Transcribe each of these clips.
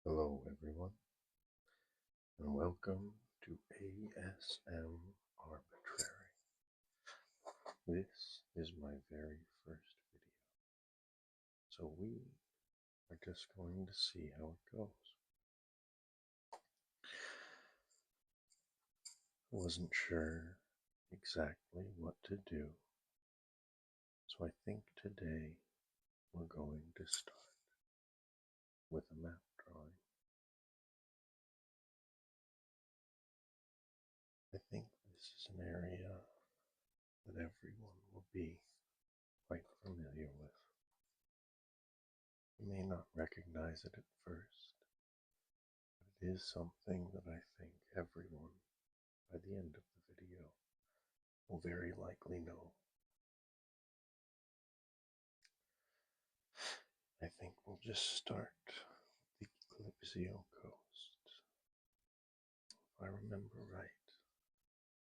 Hello, everyone, and welcome to ASMRbitrary. This is my very first video, so we are just going to see how it goes. I wasn't sure exactly what to do, so I think today we're going to start with a map drawing. I think this is an area that everyone will be quite familiar with. You may not recognize it at first, but it is something that I think everyone, by the end of the video, will very likely know. I think we'll just start with the Calypso coast, if I remember right,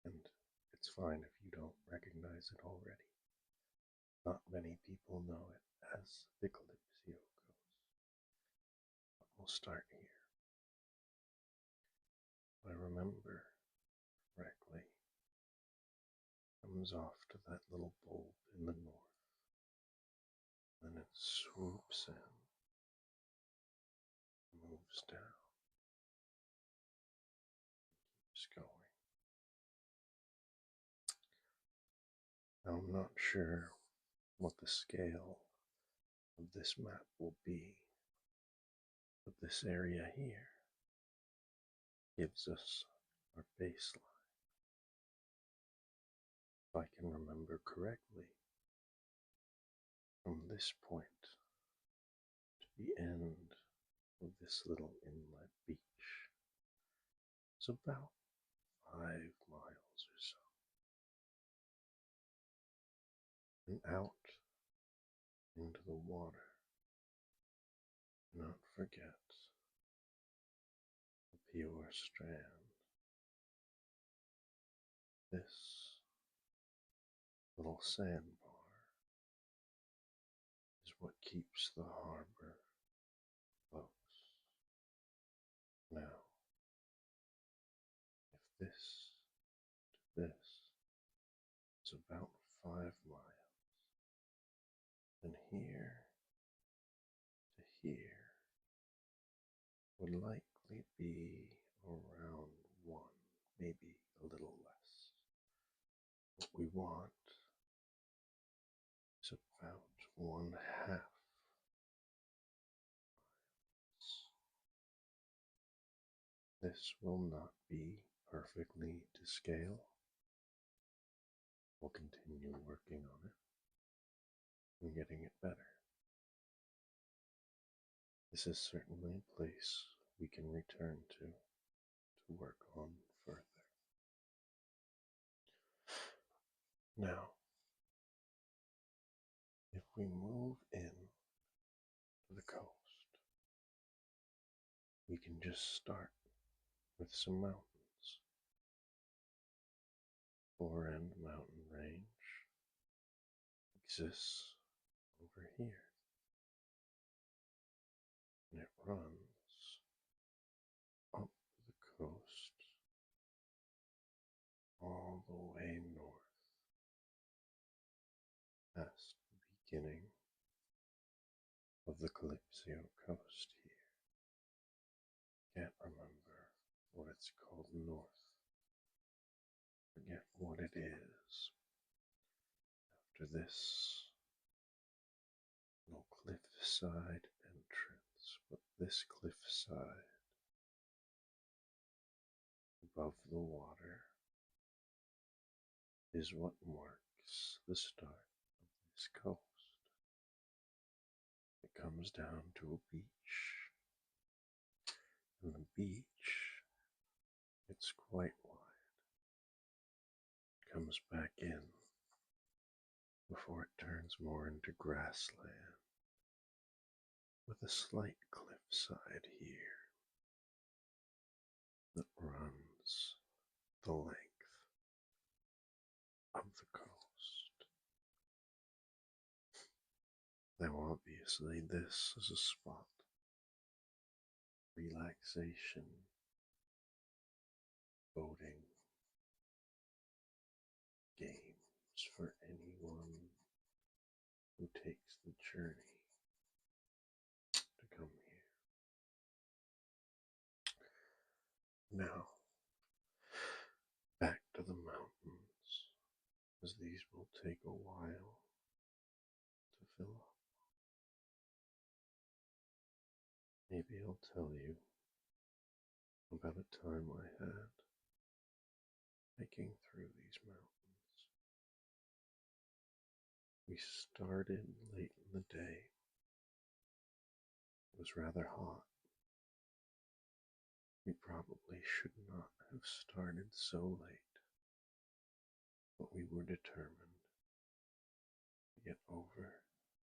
and it's fine if you don't recognize it already. Not many people know it as the Calypso coast, but we'll start here. If I remember correctly, comes off to that little bulb in the north, then it swoops in, moves down, keeps going. Now, I'm not sure what the scale of this map will be, but this area here gives us our baseline. If I can remember correctly, from this point to the end of this little inlet beach is about 5 miles or so. And out into the water, do not forget the pure strand. This little sandbar is what keeps the harbor close. Now, if this to this is about 5 miles, then here to here would likely be around 1, maybe a little less. What we want is about 1/2. This will not be perfectly to scale. We'll continue working on it and getting it better. This is certainly a place we can return to work on further. Now, if we move in to the coast, we can just start with some mountains. Four-End Mountain Range exists over here, and it runs up the coast all the way north past the beginning of the Calypso coast here. Can't remember what it's called north. Forget what it is. After this little cliffside entrance, but this cliffside above the water is what marks the start of this coast. It comes down to a beach, and the beach, it's quite wide. It comes back in before it turns more into grassland, with a slight cliffside here that runs the length of the coast. Now obviously this is a spot where relaxation, boating games for anyone who takes the journey to come here. Now, back to the mountains, as these will take a while to fill up. Maybe I'll tell you about a time I had hiking through these mountains. We started late in the day. It was rather hot. We probably should not have started so late, but we were determined to get over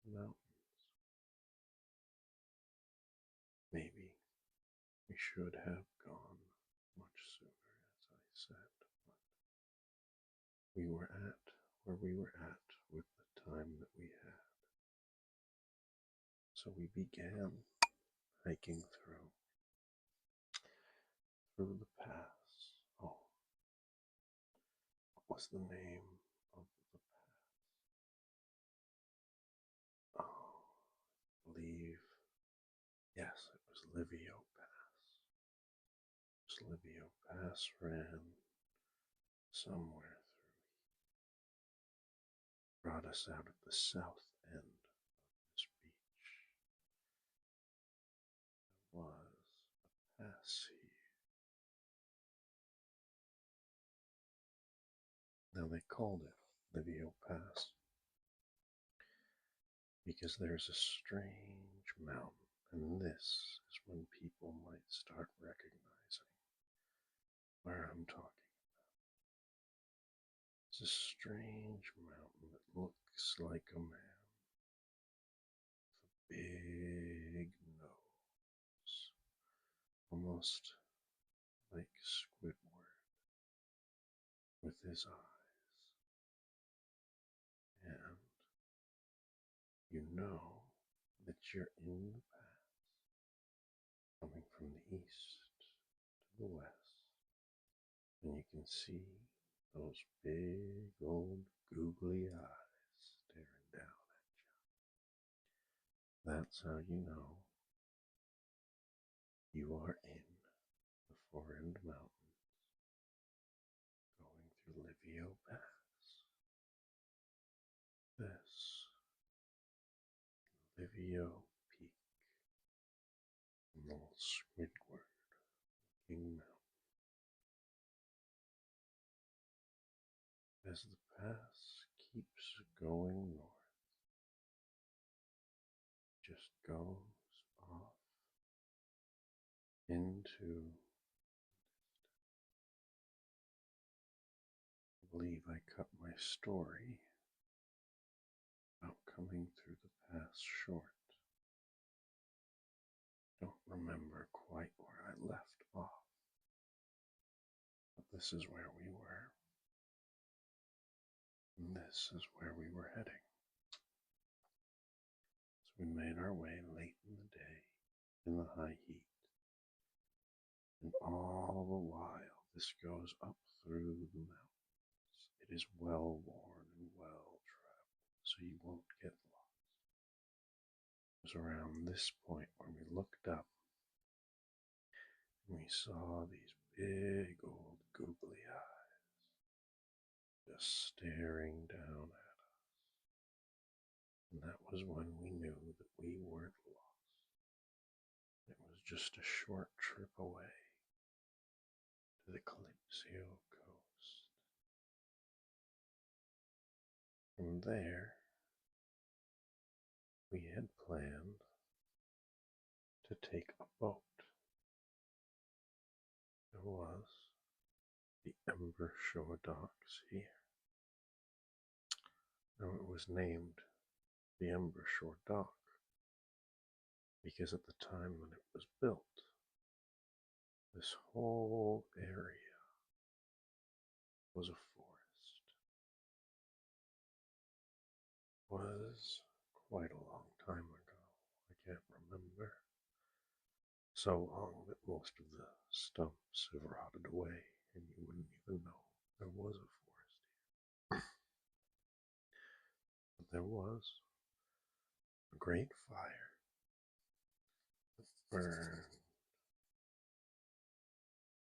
the mountains. Maybe we should have gone much sooner, as I said, but we were at where we were at with the time that we had. So we began hiking through the pass. Oh, what was the name of the pass? Oh, I believe, yes, it was Livio Pass. This Livio Pass ran somewhere brought us out of the south end of this beach. There was a pass here. Now they called it Livio Pass because there's a strange mountain, and this is when people might start recognizing where I'm talking about. It's a strange mountain that looks like a man with a big nose, almost like Squidward with his eyes. And you know that you're in the pass, coming from the east to the west, and you can see those big old googly eyes staring down at you. That's how you know you are in the Forend Mountains, going through Livio Pass. This Livio Peak, a little Squidward looking mountain. As the pass keeps going north, just goes off into, I believe I cut my story about coming through the pass short. Don't remember quite where I left off, but this is where we were, and this is where we were heading. So we made our way late in the day in the high heat, and all the while this goes up through the mountains. It is well worn and well traveled, so you won't get lost. It was around this point where we looked up and we saw these big old googly eyes just staring down at us. And that was when we knew that we weren't lost. It was just a short trip away to the Calypso coast. From there, we had planned to take a boat. There was the Ember Shore Docks here. Now it was named the Ember Shore Dock because at the time when it was built, this whole area was a forest. It was quite a long time ago. I can't remember. so long that most of the stumps have rotted away and you wouldn't even know there was a forest. But there was a great fire that burned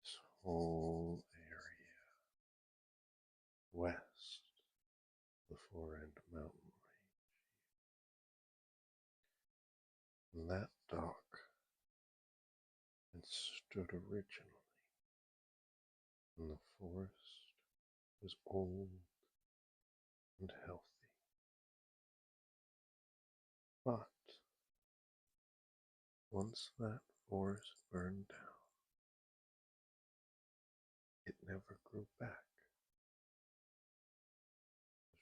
this whole area west of the Forend mountain range. And that dock had stood originally when the forest was old and healthy. But once that forest burned down, it never grew back.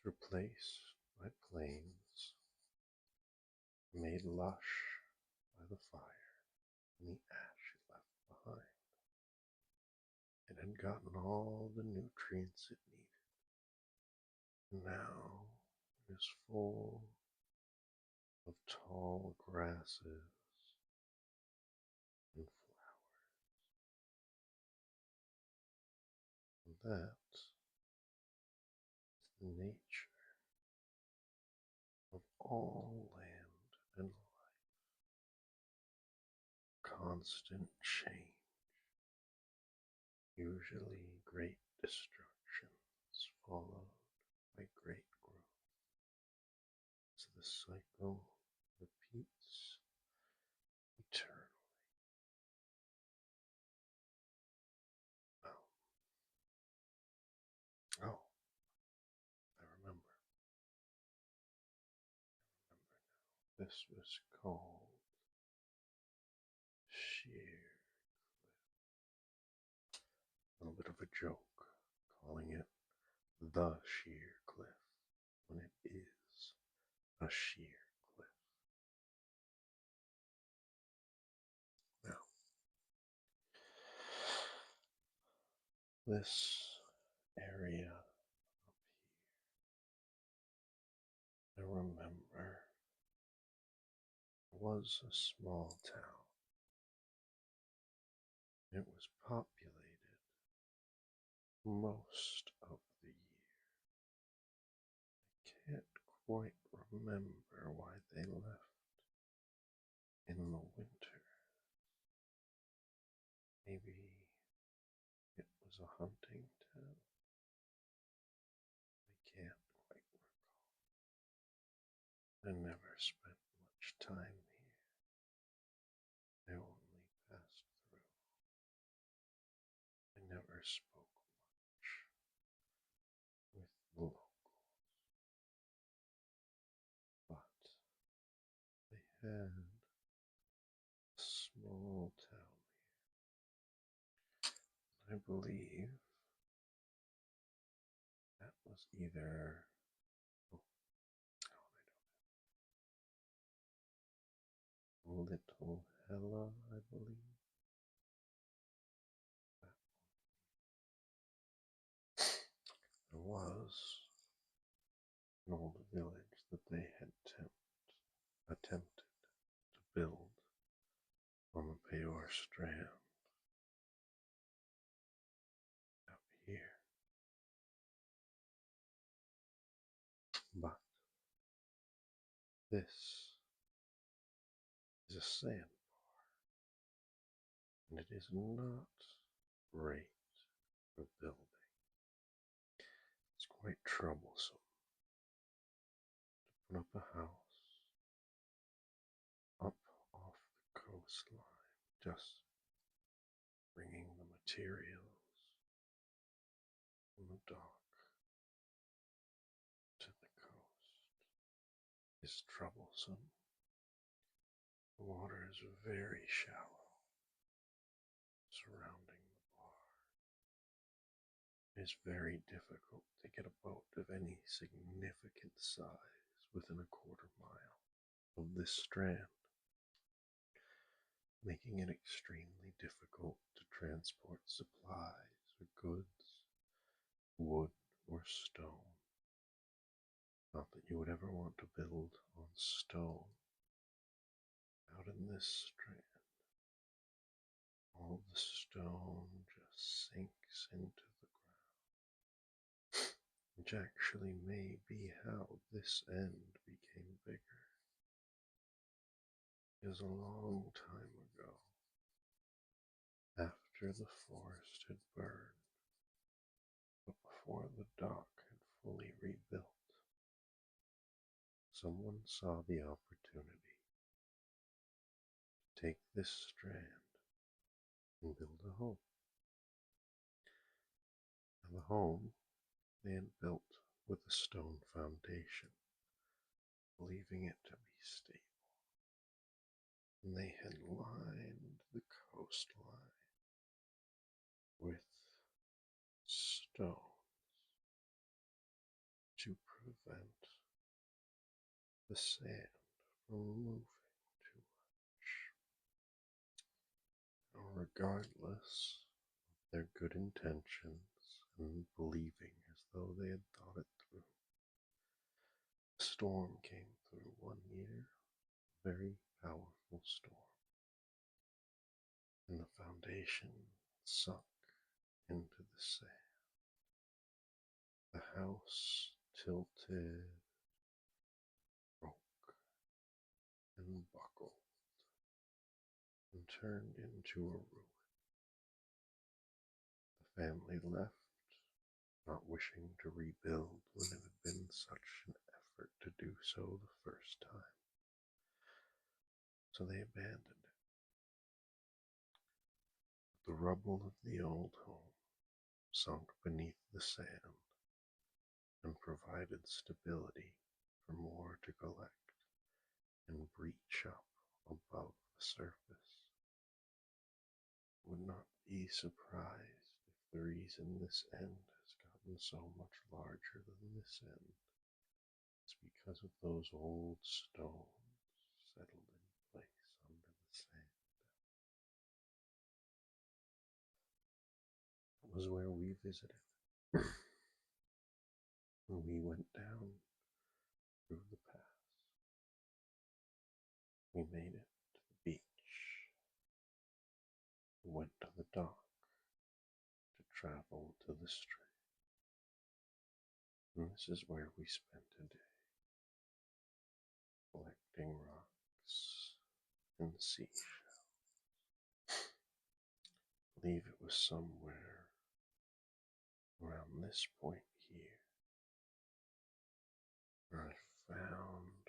It was replaced by plains made lush by the fire and the ash it left behind. It had gotten all the nutrients it needed, and now it is full of tall grasses and flowers. And that is the nature of all land and life. Constant change, usually great destructions followed by great growth. So the cycle repeats eternally. Oh, oh, I remember. This was called sheer. A little bit of a joke, calling it the sheer cliff when it is a sheer cliff. Now, this area up here, I remember, was a small town. It was populated most of the year. I can't quite remember why they left in the winter. Maybe it was a hunting town. I can't quite recall. I never spent much time here. I only passed through. I never spoke much with the locals, but they had a small town here. I believe that was either, oh, no, I don't know. Little Hella, I believe. There was an old village that they had attempted to build on the Peor Strand out here, but this is a sandbar, and it is not great for building. It's quite troublesome to put up a house up off the coastline, just bringing the materials from the dock to the coast is troublesome. The water is very shallow surrounding the bar. It is very difficult to get a boat of any significant size within a quarter-mile of this strand, making it extremely difficult to transport supplies or goods, wood or stone. Not that you would ever want to build on stone out in this strand. stone just sinks into the ground, which actually may be how this end became bigger. Because a long time ago, after the forest had burned, but before the dock had fully rebuilt, someone saw the opportunity to take this strand and build a home. And the home they had built with a stone foundation, believing it to be stable. And they had lined the coastline with stones to prevent the sand from moving too much. Now, regardless of their good intentions and believing as though they had thought it through, a storm came through one year, a very powerful storm, and the foundation sunk into the sand. The house tilted, broke, and buckled, and turned into a ruin. The family left, not wishing to rebuild when it had been such an effort to do so the first time. So they abandoned it. The rubble of the old home sunk beneath the sand and provided stability for more to collect and breach up above the surface. Would not be surprised if the reason this end has gotten so much larger than this end is because of those old stones settled in place under the sand. It was where we visited. We went down through the pass. We made it to the beach. We went to the dock to travel to the stream. And this is where we spent a day, collecting rocks and seashells. I believe it was somewhere around this point here where I found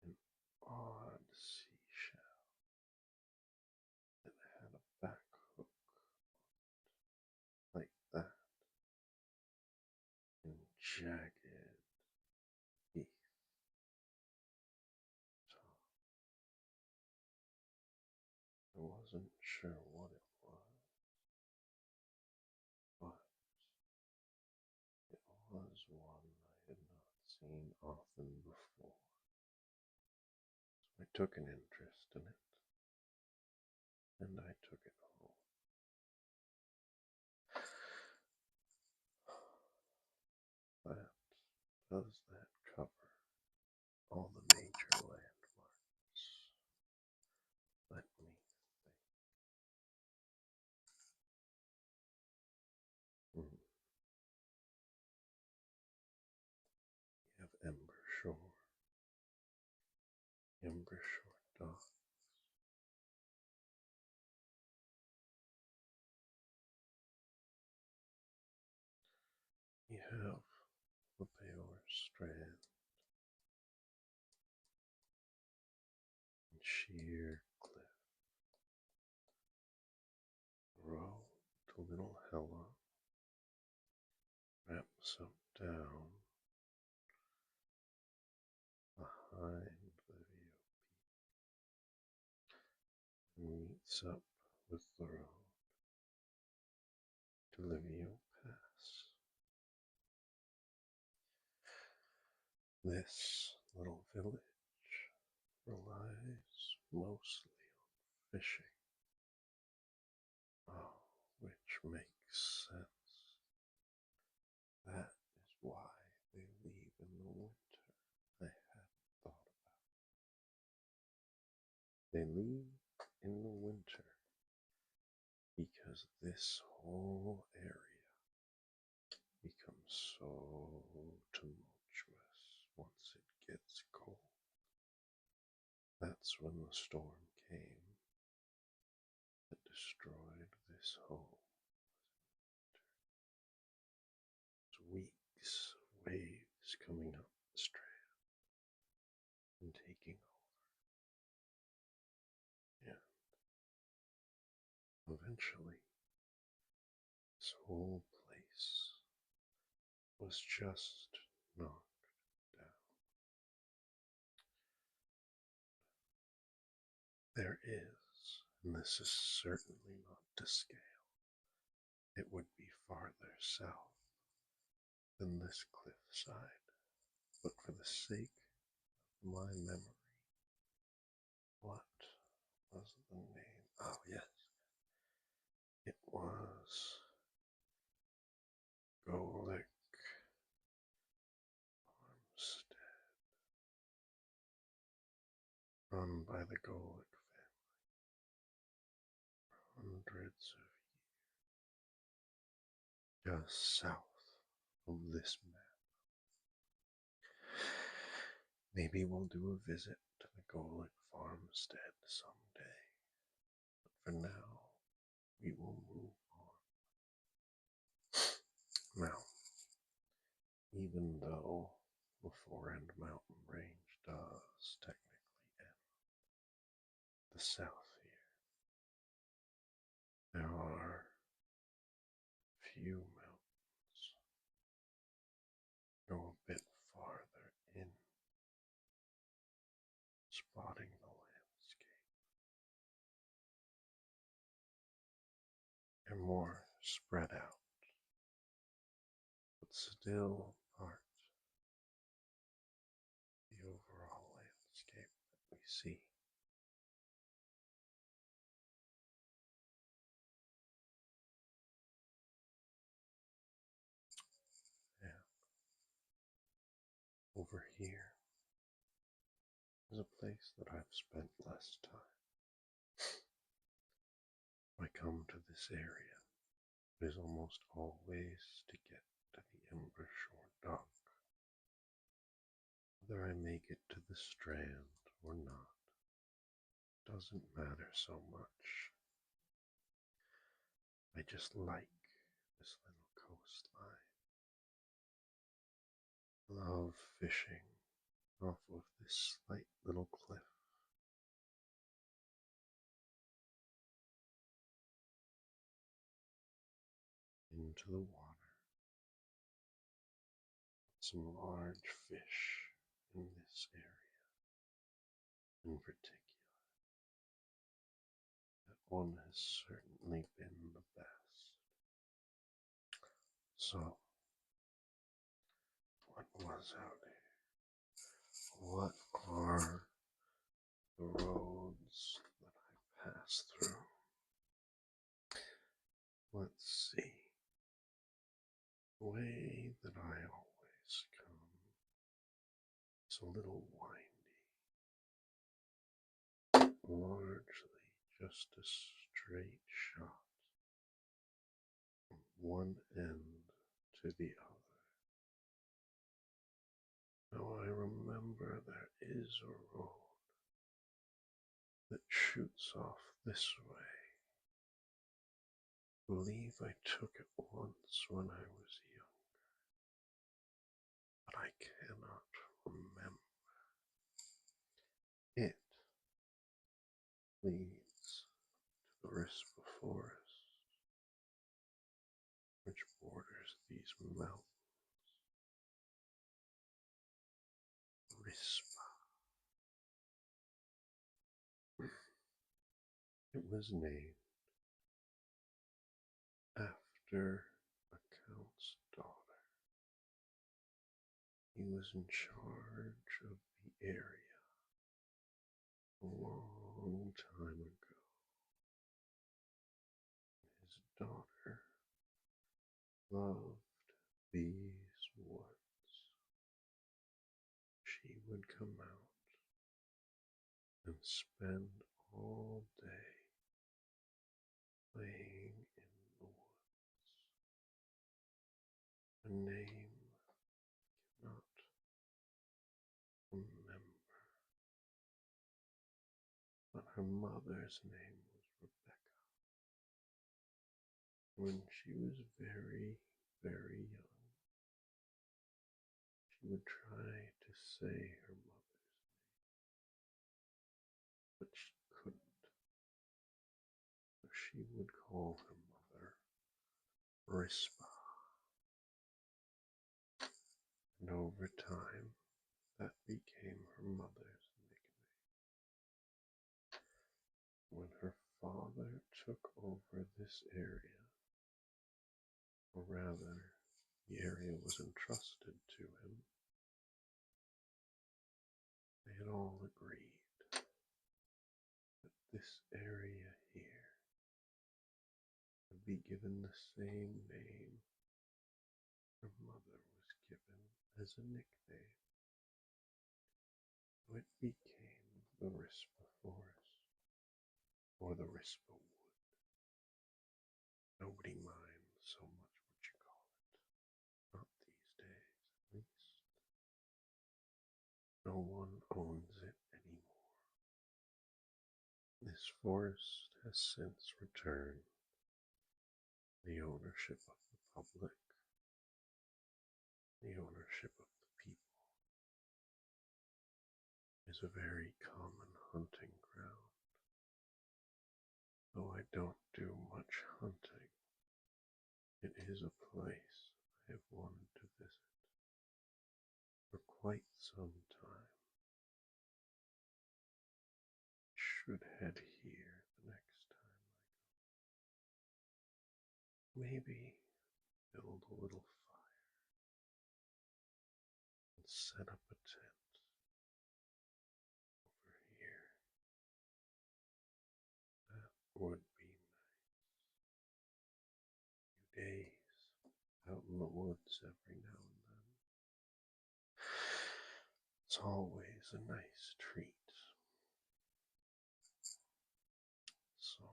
an odd seashell that had a back hook like that and jagged teeth top. I wasn't sure what it was, but it was one I had not seen often before. So I took an interest in it, and I took it home. But does that cover all the major landmarks? Let me think. We have Ember Shore Docks. We have the Baylor Strand and Sheer Cliff. The road to Little Hella wraps up down behind the view and meets up with the road to Livio Pass. This little village relies mostly on fishing, which makes sense. That is why they leave in the winter. I hadn't thought about it. They leave in the winter as this whole area becomes so tumultuous once it gets cold. That's when the storm came that destroyed this home. Weeks of waves coming up the strand and taking over. And eventually, this whole place was just knocked down. There is, and this is certainly not to scale, it would be farther south than this cliffside, but for the sake of my memory, what was the name? Oh, yes, it was Golic Farmstead, run by the Golic family, hundreds of years, just south of this map. Maybe we'll do a visit to the Golic Farmstead someday, but for now, we will move on. Now, even though the Four-End Mountain Range does technically end the south here, there are few mountains go a bit farther in, spotting the landscape. They're more spread out, but still part of the overall landscape that we see. And over here is a place that I've spent less time. When I come to this area, it is almost always to get to the Embershore dock. Whether I make it to the strand or not doesn't matter so much. I just like this little coastline. Love fishing off of this slight little cliff. Into the water. Some large fish in this area in particular. That one has certainly been the best. So, what was out here? What are the roads that I pass through? Let's see. The way that I always come is a little windy, largely just a straight shot from one end to the other. Now I remember there is a road that shoots off this way. I believe I took it once when I was young, but I cannot remember. It leads to the Rispa Forest, which borders these mountains. Rispa. It was named after a count's daughter. He was in charge of the area a long time ago. His daughter loved these woods. She would come out and spend all day playing in mother's name was Rebecca. When she was very, very young, she would try to say her mother's name, but she couldn't. So she would call her mother Rispa. And over time, that became her mother's nickname. When her father took over this area, or rather, the area was entrusted to him, they had all agreed that this area here would be given the same name her mother was given as a nickname. So it became the Rispa Forest, or the Rispa Wood. Nobody minds so much what you call it. Not these days, at least. No one owns it anymore. This forest has since returned the ownership of the public, the ownership of the people. Is a very common hunting ground. Though I don't do much hunting, it is a place I have wanted to visit for quite some time. Should head here the next time I go. Maybe build a little fire and set up a tent over here. That would be nice. A few days out in the woods every now and then. It's always a nice treat. So,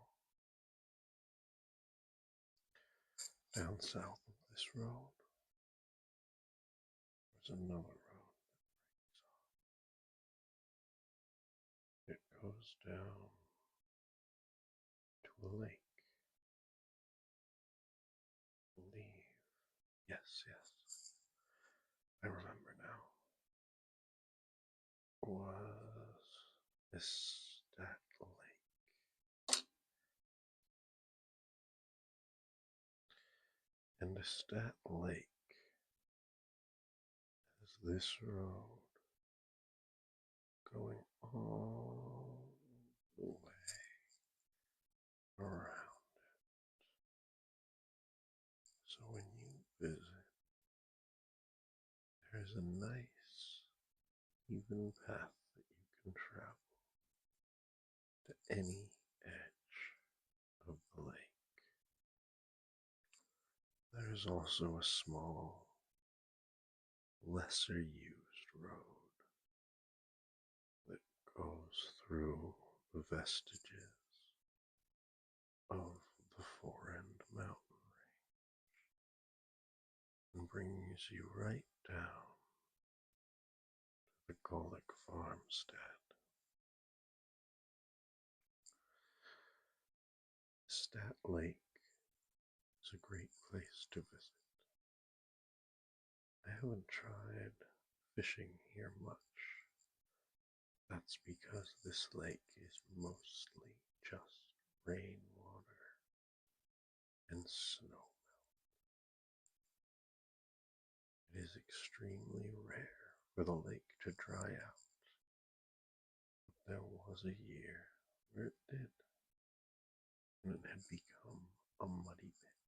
down south of this road, there's another road that breaks off. It goes down to a lake. I believe. Yes, yes. I remember now. Was Estat Lake. And Estat Lake has this road going all the way around it. So when you visit, there's a nice even path that you can travel to any edge of the lake. There is also a small, lesser used road that goes through the vestiges of the Forend mountain range and brings you right down to the Golic farmstead. Stat Lake is a great place to visit. I haven't tried fishing here much. That's because this lake is mostly just rainwater and snow melt. It is extremely rare for the lake to dry out. But there was a year where it did, and it had become a muddy pit.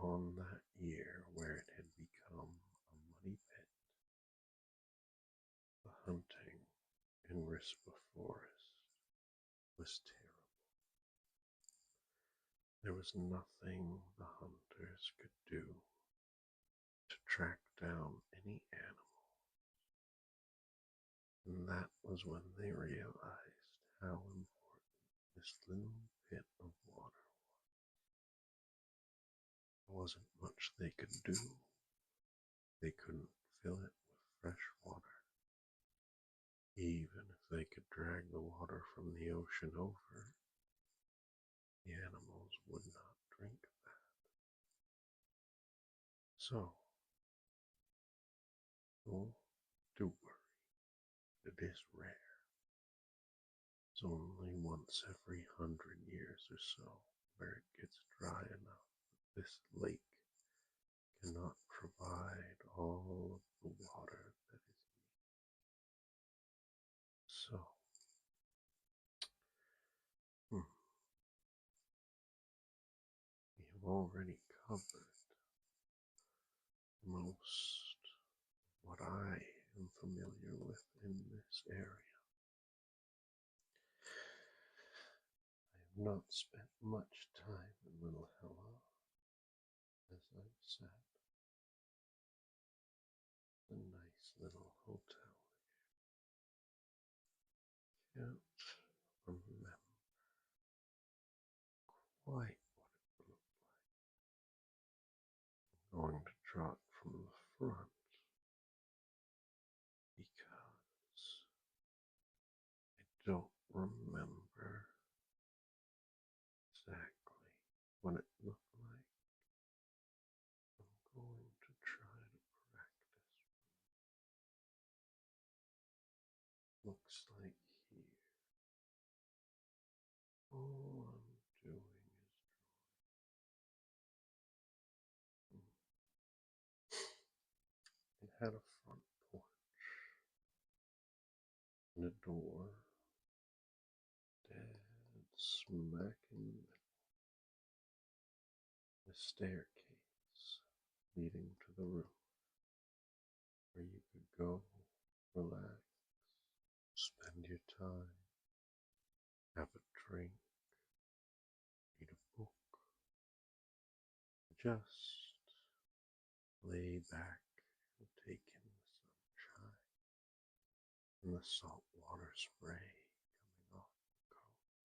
On that year where it had become a muddy pit, the hunting in Rispa Forest was terrible. There was nothing the hunters could do to track down any animal, and that was when they realized how important this little pit of water was. There wasn't much they could do. They couldn't fill it with fresh water, even if they could drag the water from the ocean over, the animals would not drink that. So, don't do worry. It is rare. It's only once every 100 years or so where it gets dry enough that this lake cannot provide all of the water that is needed. So, we have already covered most what I am familiar with in this area. I have not spent much time in Little Hella, as I've said. A nice little hotel. Can't remember quite what it looked like. I'm going to draw it from the front because I don't remember exactly what it looked like. I'm going to try to practice. Looks like here. All I'm doing is drawing. It had a front porch and a door dead smack in the middle. A staircase leading to the roof where you could go, relax, spend your time, have a drink, read a book, just lay back and take in the sunshine and the salt water spray coming off the coast.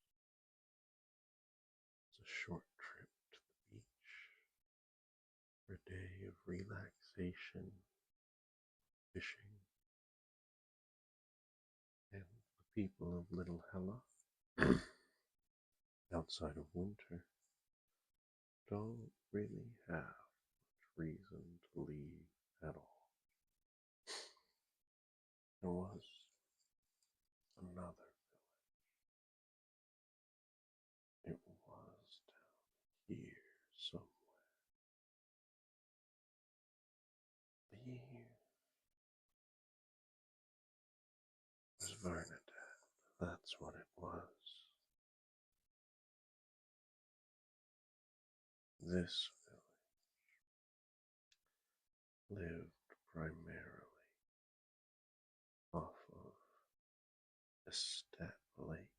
It's a short trip to the beach for a day of relaxation, fishing, and the people of Little Hella, outside of winter, don't really have much reason to leave at all. There was another village. It was down here somewhere. Here was Vernadette. That's what it was. This village lived primarily off of Estate Lake.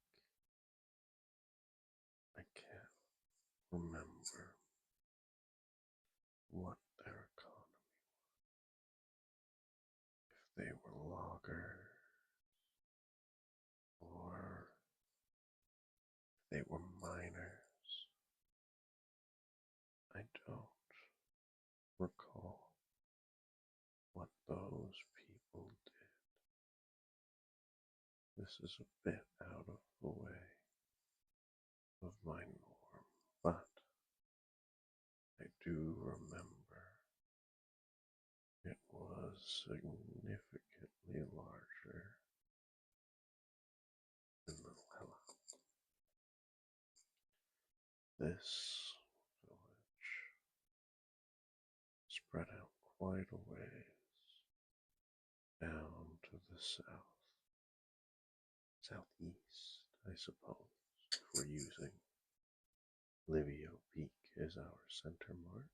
I can't remember what their economy was. If they were loggers or if they were miners. I don't recall what those people did. This is a bit out of the way of my norm, but I do remember it was significantly larger than Little Hella. This village spread out quite a ways down to the southeast, I suppose, if we're using Livio Peak as our center mark.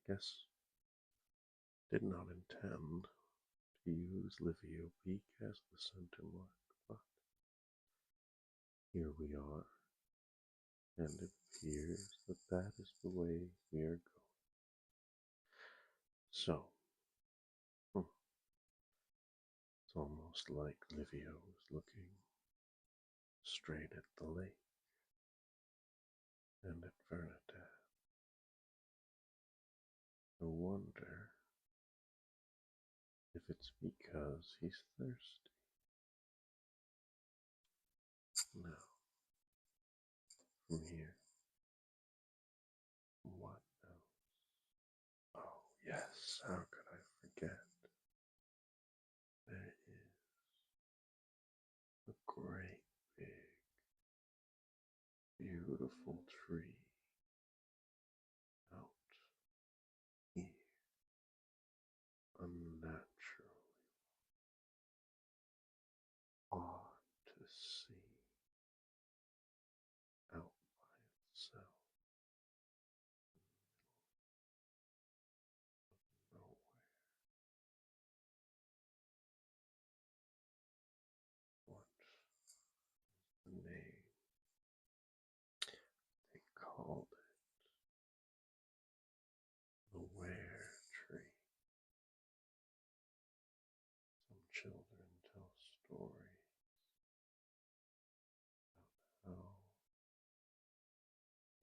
Guess did not intend to use Livio Peak as the center mark, but here we are, and it appears that that is the way we are going. So, it's almost like Livio is looking straight at the lake and at Vernadette. I wonder if it's because because he's thirsty. Now, from here, what else? Oh, yes, how could I forget? There is a great big, beautiful tree out here, unnaturally odd to see out by itself. Nowhere. What's the name? They called it the were tree. Some children tell stories about how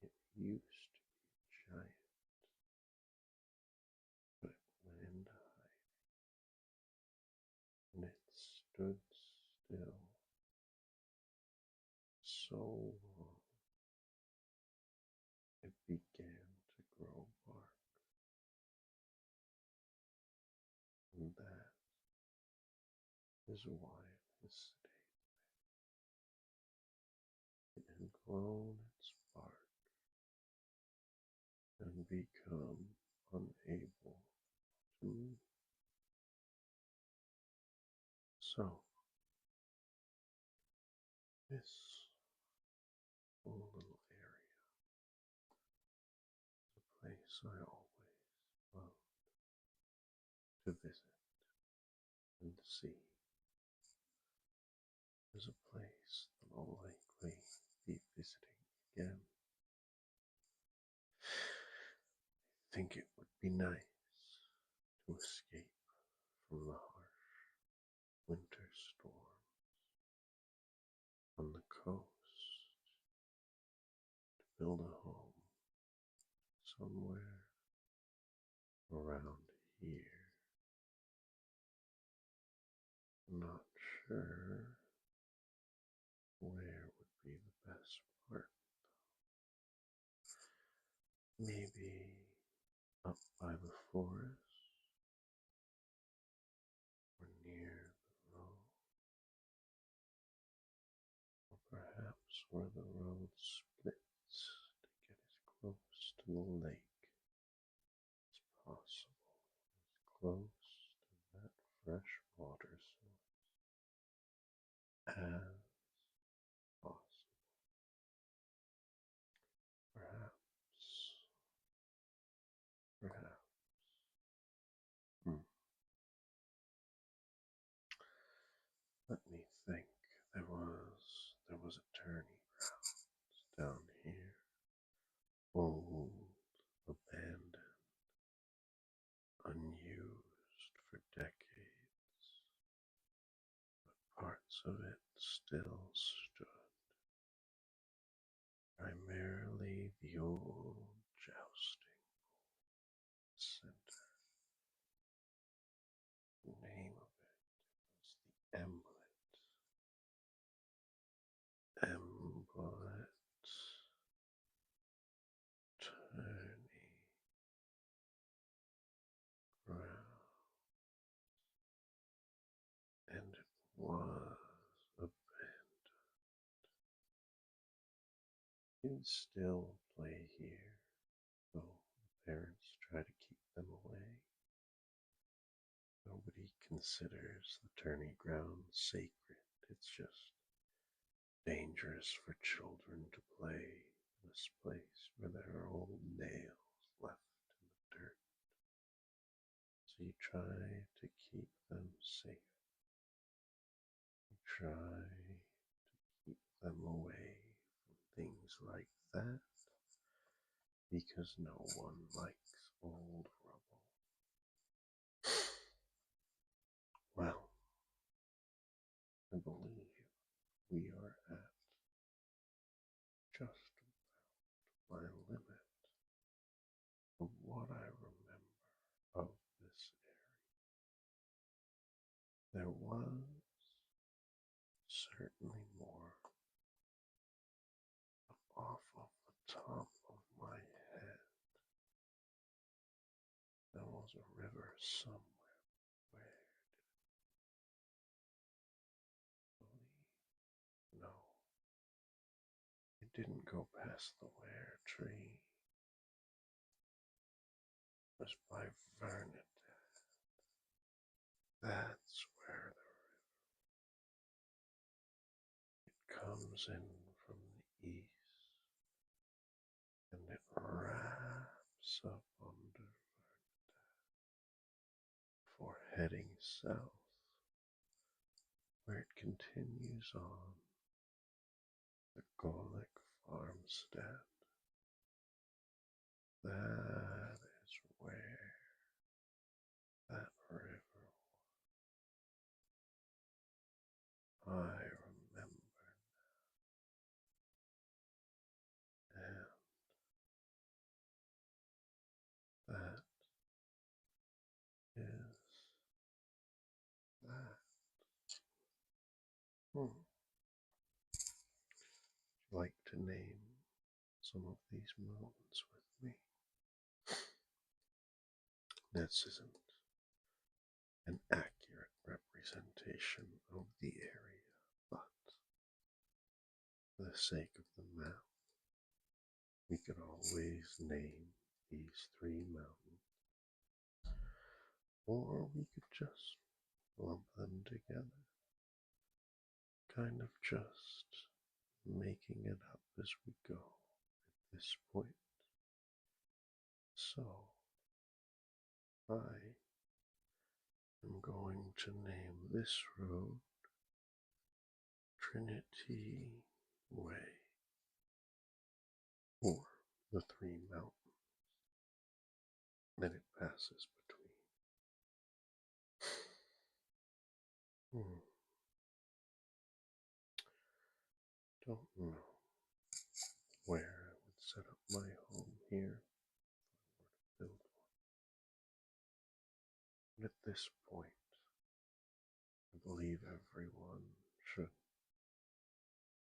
it used to be giant, but it went into hiding, and it stood still so long it began to grow bark, and that is why it has stayed. It had grown its bark and become unable to move. So, this little area is a place I always love to visit and see. Is a place that I'll likely be visiting again. I think it would be nice to escape from the harsh winter storms on the coast, to build a home somewhere around here. Not sure where would be the best part. Maybe up by the forest or near the road, or perhaps where the road splits to get as close to the lake as possible, as close to that fresh water source as possible. Perhaps, perhaps. Hmm. Let me think. There was a turning ground down here, old, abandoned, unused for decades, but parts of it still stood. Primarily the old jousting center. The name of it was the Emblet Tourney Ground, and it was abandoned. Kids still play here, though the parents try to keep them away. Nobody considers the tourney ground sacred. It's just dangerous for children to play in this place where there are old nails left in the dirt. So you try to keep them safe. You try to keep them away from things like that because no one likes old rubble. Well, I believe we are at just my limit of what I remember of this area. certainly more off of the top of my head. There was a river somewhere. Where did it lead? No, it didn't go past the were tree. It was by Vernon. That's where it comes in from the east, and it wraps up under for heading south, where it continues on the Golick farmstead. That is where that river I remember, and that is that. Would you like to name some of these mountains with me? This isn't an accurate representation of the area, but for the sake of the map, we could always name these three mountains, or we could just lump them together, kind of just making it up as we go at this point. So, I am going to name this road Trinity Way, or the three mountains that it passes between. Don't know where I would set up my home here if I were to build one. But at this point, I believe everyone should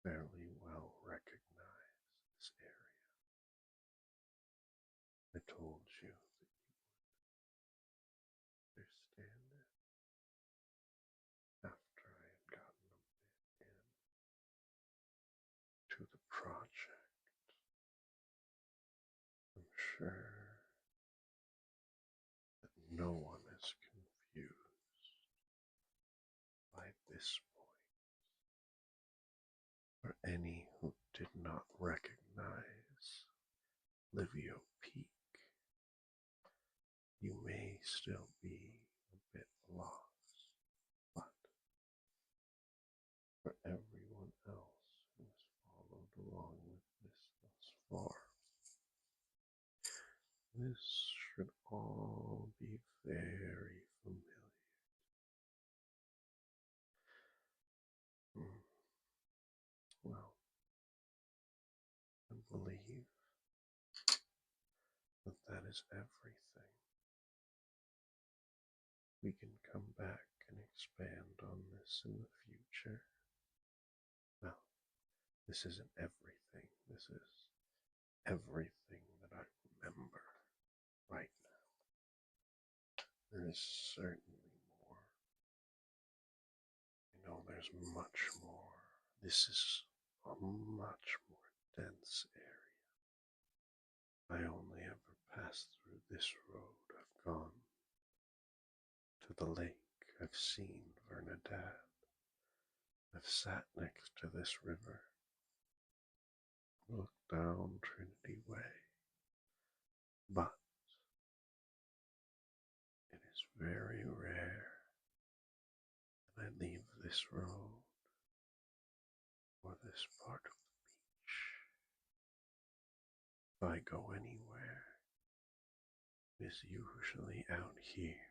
fairly well recognize this area. I told you that you would understand it after I had gotten a bit into the project. I'm sure that no one is confused by this point. For any who did not recognize Livio Peak, you may still be a bit lost, but for everyone else who has followed along with this thus far, this should all be very familiar. Well, I believe that that is everything. We can come back and expand on this in the future. Well, this isn't everything. This is everything that I remember right now. There is certainly more. I know there's much more. This is a much more dense area. I only ever passed through this road. I've gone to the lake. I've seen Vernadad. I've sat next to this river, looked down Trinity Way, but it is very rare that I leave this road or this part of the beach. If I go anywhere, it is usually out here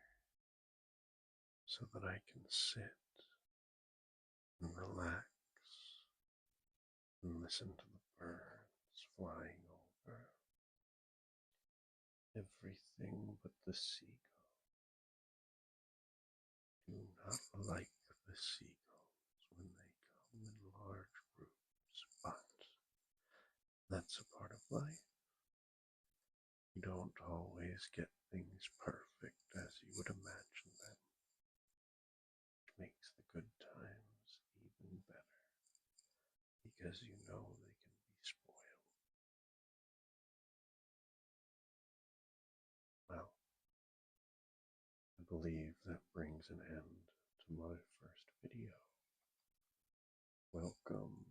so that I can sit and relax and listen to the birds flying over. Everything but the seagulls. Do not like the seagulls when they come and life. You don't always get things perfect as you would imagine them, which makes the good times even better because you know they can be spoiled. Well, I believe that brings an end to my first video. Welcome